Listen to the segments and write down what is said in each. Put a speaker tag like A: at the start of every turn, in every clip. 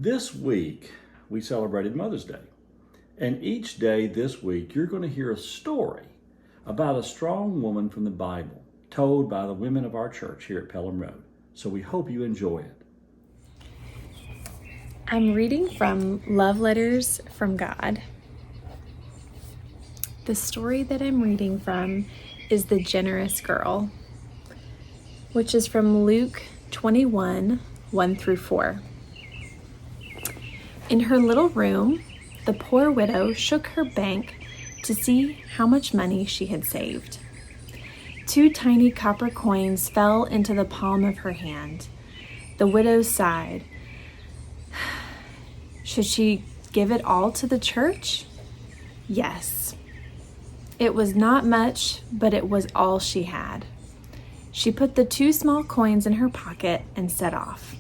A: This week, we celebrated Mother's Day. And each day this week, you're going to hear a story about a strong woman from the Bible told by the women of our church here at Pelham Road. So we hope you enjoy it.
B: I'm reading from Love Letters from God. The story that I'm reading from is The Generous Girl, which is from Luke 21, 1 through 4. In her little room, the poor widow shook her bank to see how much money she had saved. 2 tiny copper coins fell into the palm of her hand. The widow sighed. Should she give it all to the church? Yes. It was not much, but it was all she had. She put the 2 small coins in her pocket and set off.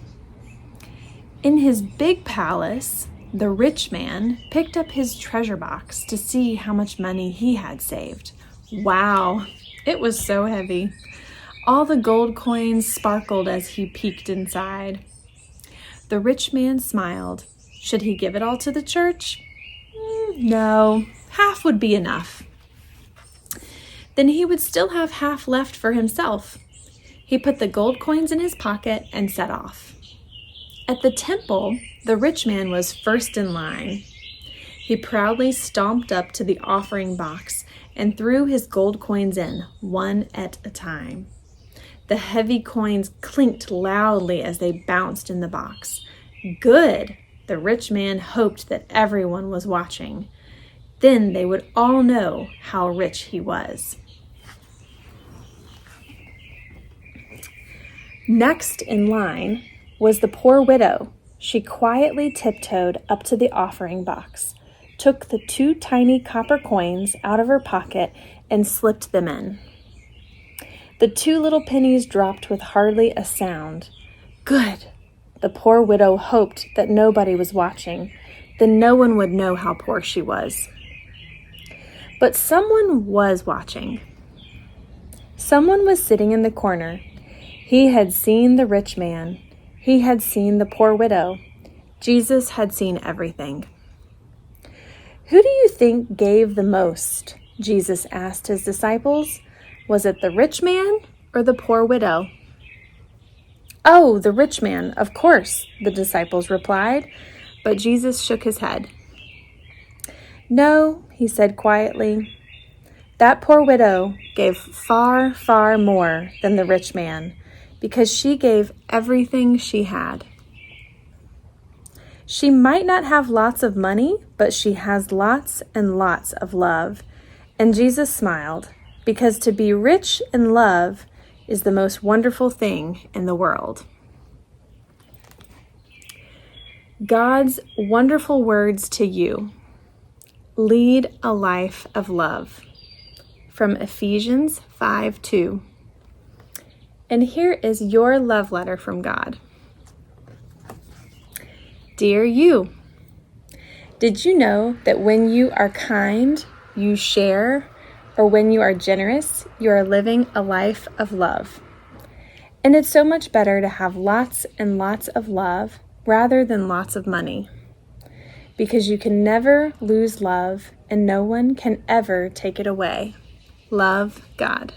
B: In his big palace, the rich man picked up his treasure box to see how much money he had saved. Wow, it was so heavy. All the gold coins sparkled as he peeked inside. The rich man smiled. Should he give it all to the church? No, half would be enough. Then he would still have half left for himself. He put the gold coins in his pocket and set off. At the temple, the rich man was first in line. He proudly stomped up to the offering box and threw his gold coins in, one at a time. The heavy coins clinked loudly as they bounced in the box. Good! The rich man hoped that everyone was watching. Then they would all know how rich he was. Next in line was the poor widow. She quietly tiptoed up to the offering box, took the 2 tiny copper coins out of her pocket, and slipped them in. The 2 little pennies dropped with hardly a sound. Good! The poor widow hoped that nobody was watching. Then no one would know how poor she was. But someone was watching. Someone was sitting in the corner. He had seen the rich man. He had seen the poor widow. Jesus had seen everything. Who do you think gave the most? Jesus asked his disciples. Was it the rich man or the poor widow? Oh, the rich man, of course, the disciples replied, but Jesus shook his head. No, he said quietly. That poor widow gave far, far more than the rich man, because she gave everything she had. She might not have lots of money, but she has lots and lots of love. And Jesus smiled, because to be rich in love is the most wonderful thing in the world. God's wonderful words to you. Lead a life of love. From Ephesians 5:2. And here is your love letter from God. Dear you, did you know that when you are kind, you share, or when you are generous, you are living a life of love? And it's so much better to have lots and lots of love rather than lots of money, because you can never lose love and no one can ever take it away. Love, God.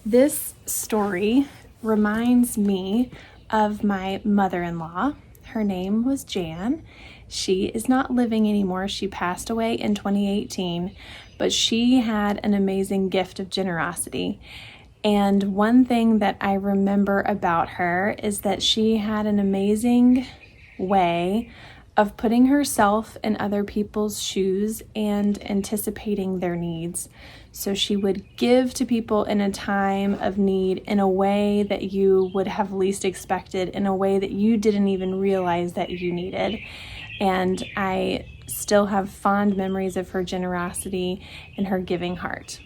B: This story reminds me of my mother-in-law. Her name was Jan. She is not living anymore. She passed away in 2018, but she had an amazing gift of generosity. And one thing that I remember about her is that she had an amazing way of putting herself in other people's shoes and anticipating their needs. So she would give to people in a time of need in a way that you would have least expected, in a way that you didn't even realize that you needed. And I still have fond memories of her generosity and her giving heart.